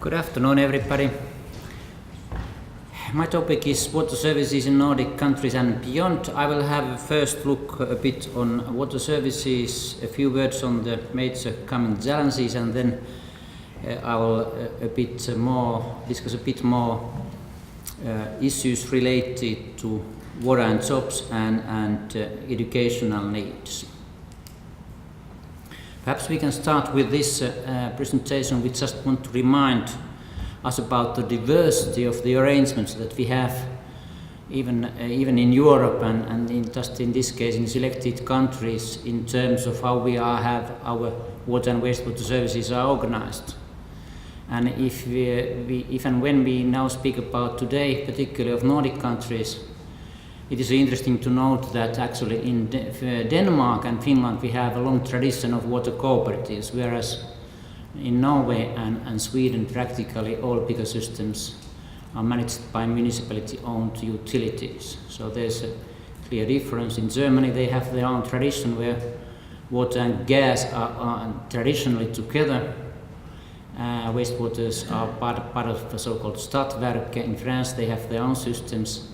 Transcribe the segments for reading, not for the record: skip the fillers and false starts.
Good afternoon, everybody. My topic is water services in Nordic countries and beyond. I will have a first look a bit on water services, a few words on the major coming challenges, and then I will discuss a bit more issues related to water and jobs and educational needs. Perhaps we can start with this presentation. We just want to remind us about the diversity of the arrangements that we have even in Europe and just in this case in selected countries in terms of how we have our water and wastewater services are organized. And if and when we now speak about today, particularly of Nordic countries, it is interesting to note that actually in Denmark and Finland we have a long tradition of water cooperatives, whereas in Norway and Sweden practically all bigger systems are managed by municipality-owned utilities. So there's a clear difference. In Germany they have their own tradition where water and gas are traditionally together. Wastewaters are part of the so-called Stadtwerke. In France they have their own systems.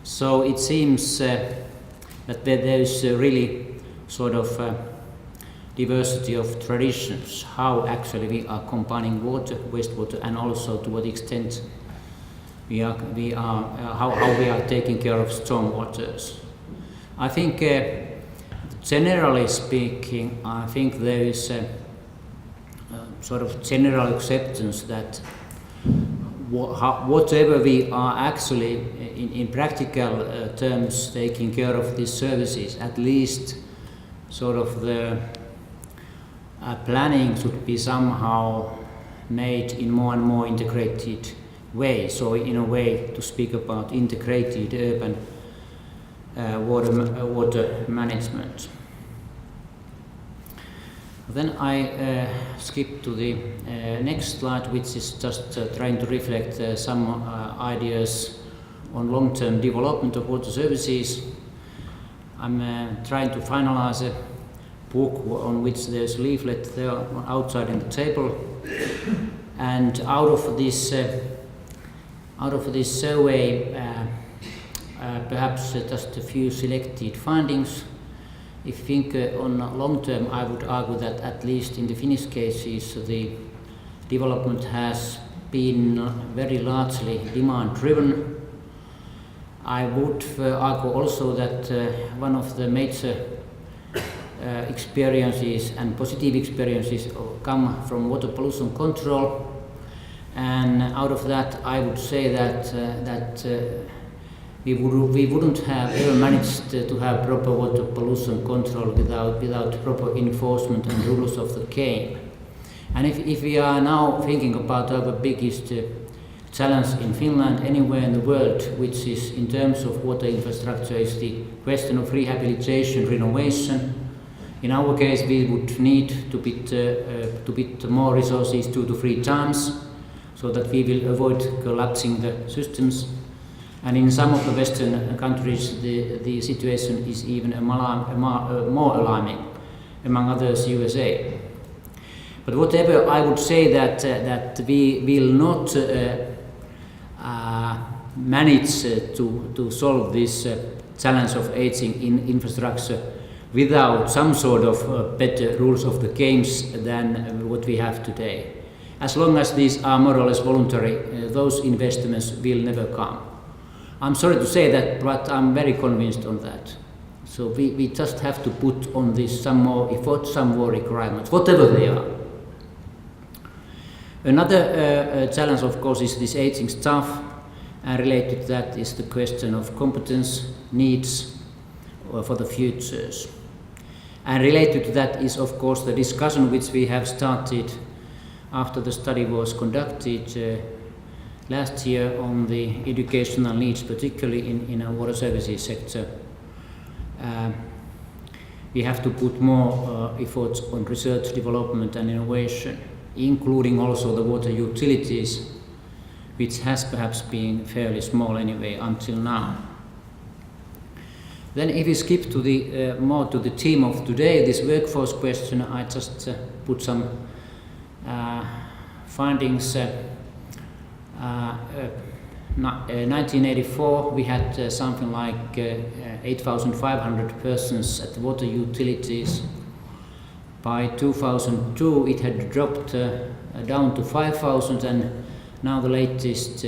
So it seems that there is really sort of diversity of traditions, how actually we are combining water, wastewater, and also to what extent how we are taking care of storm waters. I think generally speaking, I think there is a sort of general acceptance that whatever we are actually in practical terms taking care of these services, at least sort of the planning should be somehow made in more and more integrated way. So in a way to speak about integrated urban water management. Then I skip to the next slide, which is just trying to reflect some ideas on long-term development of water services. I'm trying to finalize a book on which there's a leaflet there outside in the table, and out of this survey, perhaps just a few selected findings. If you think on long term, I would argue that at least in the Finnish cases, the development has been very largely demand-driven. I would argue also that one of the major experiences and positive experiences come from water pollution control, and out of that I would say that we wouldn't have ever managed to have proper water pollution control without proper enforcement and rules of the game. And if we are now thinking about our biggest challenge in Finland, anywhere in the world, which is in terms of water infrastructure, is the question of rehabilitation, renovation. In our case, we would need to put more resources 2 to 3 times, so that we will avoid collapsing the systems. And in some of the Western countries, the situation is even more alarming, among others USA. But whatever, I would say that we will not manage to solve this challenge of aging in infrastructure without some sort of better rules of the games than what we have today. As long as these are more or less voluntary, those investments will never come. I'm sorry to say that, but I'm very convinced on that. So we just have to put on this some more effort, some more requirements, whatever they are. Another challenge, of course, is this aging staff, and related to that is the question of competence needs for the futures. And related to that is, of course, the discussion which we have started after the study was conducted last year on the educational needs, particularly in our water services sector. We have to put more efforts on research, development and innovation, including also the water utilities, which has perhaps been fairly small anyway until now. Then if we skip to the more to the theme of today, this workforce question, I just put some findings. 1984 we had something like 8,500 persons at water utilities. By 2002 it had dropped down to 5,000, and now the latest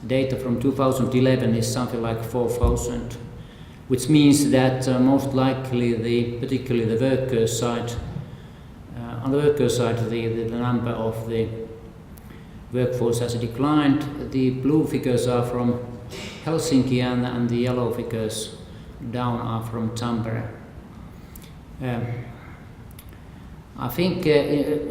data from 2011 is something like 4,000, which means that most likely particularly the workers' side, on the workers' side the number of the workforce has declined. The blue figures are from Helsinki and the yellow figures down are from Tampere. I think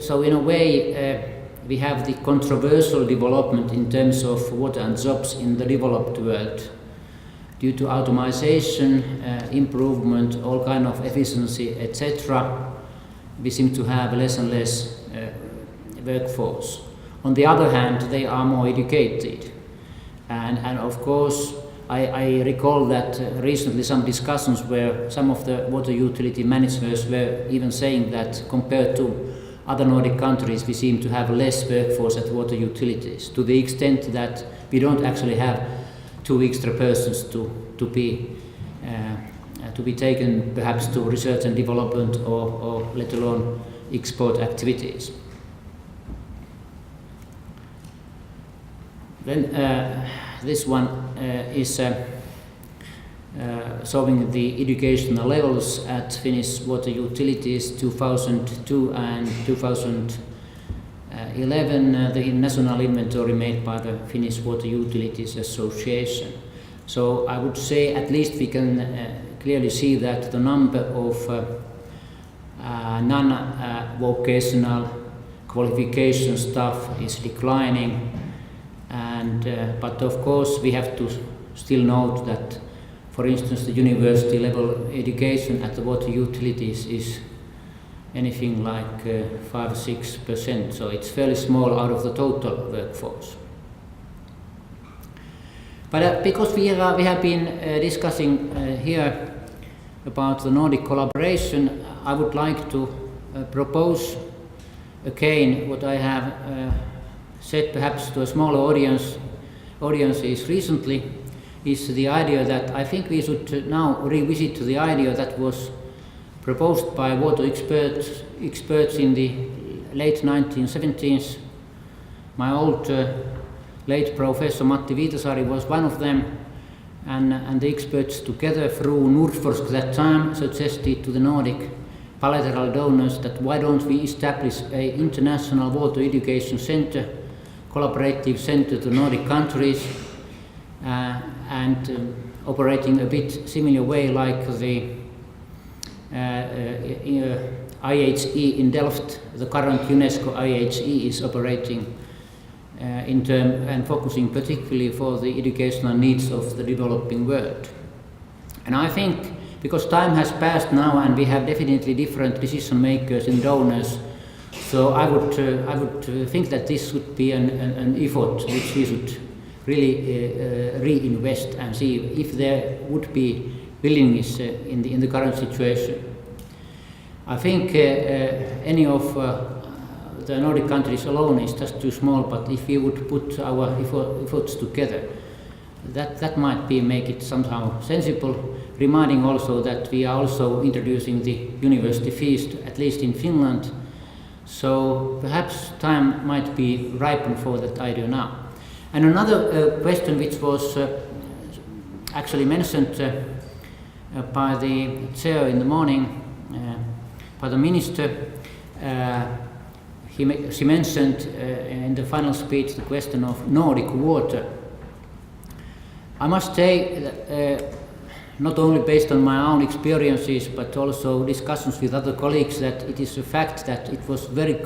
so in a way we have the controversial development in terms of water and jobs in the developed world. Due to automation, improvement, all kind of efficiency, etc., we seem to have less and less workforce. On the other hand, they are more educated. And of course, I recall that recently some discussions where some of the water utility managers were even saying that compared to other Nordic countries, we seem to have less workforce at water utilities, to the extent that we don't actually have 2 extra persons to be taken perhaps to research and development or let alone export activities. Then this one is showing the educational levels at Finnish water utilities 2002 and 2011, the national inventory made by the Finnish Water Utilities Association. So I would say at least we can clearly see that the number of non-vocational qualification staff is declining. But of course we have to still note that, for instance, the university level education at the water utilities is anything like 5-6%, so it's fairly small out of the total workforce. But because we have been discussing here about the Nordic collaboration, I would like to propose again what I have said perhaps to a smaller audiences recently, is the idea that I think we should now revisit the idea that was proposed by water experts in the late 1970s. My old late professor Matti Viitasari was one of them, and the experts together through Nordforsk that time suggested to the Nordic bilateral donors that why don't we establish an international water education center, collaborative center to Nordic countries, and operating a bit similar way like the IHE in Delft, the current UNESCO IHE is operating in term and focusing particularly for the educational needs of the developing world. And I think because time has passed now and we have definitely different decision makers and donors, so I would think that this would be an effort which we should really reinvest and see if there would be willingness in the current situation. I think any of the Nordic countries alone is just too small, but if we would put our efforts together, that might make it somehow sensible, reminding also that we are also introducing the university fees, at least in Finland, so perhaps time might be ripened for that idea now. And another question which was actually mentioned by the chair in the morning, by the minister, she mentioned in the final speech the question of Nordic water. I must say that, not only based on my own experiences but also discussions with other colleagues, that it is a fact that it was very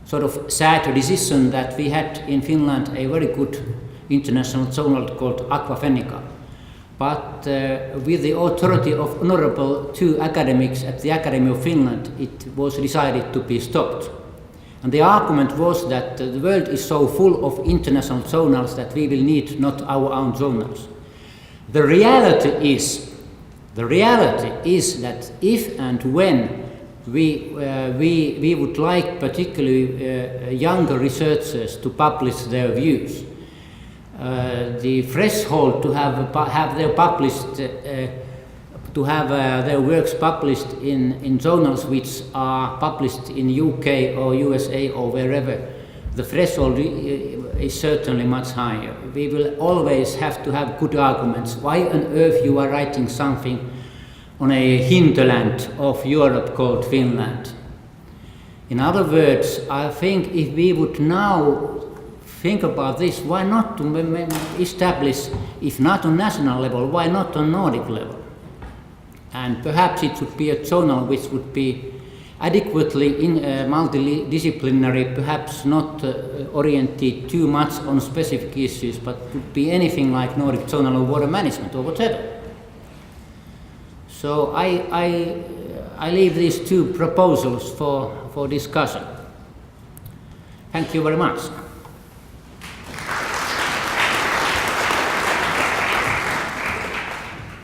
sort of sad decision that we had in Finland a very good international journal called Aqua Fennica. But with the authority of honorable 2 academics at the Academy of Finland, it was decided to be stopped. And the argument was that the world is so full of international journals that we will need not our own journals. The reality is that if and when we would like particularly younger researchers to publish their views. The threshold to have their published to have their works published in journals which are published in UK or USA or wherever, the threshold is certainly much higher. We will always have to have good arguments. Why on earth you are writing something on a hinterland of Europe called Finland? In other words, I think if we would now think about this, why not to establish, if not on national level, why not on Nordic level? And perhaps it would be a journal which would be adequately multidisciplinary, perhaps not oriented too much on specific issues, but could be anything like Nordic Journal of Water Management or whatever. So I leave these two proposals for discussion. Thank you very much.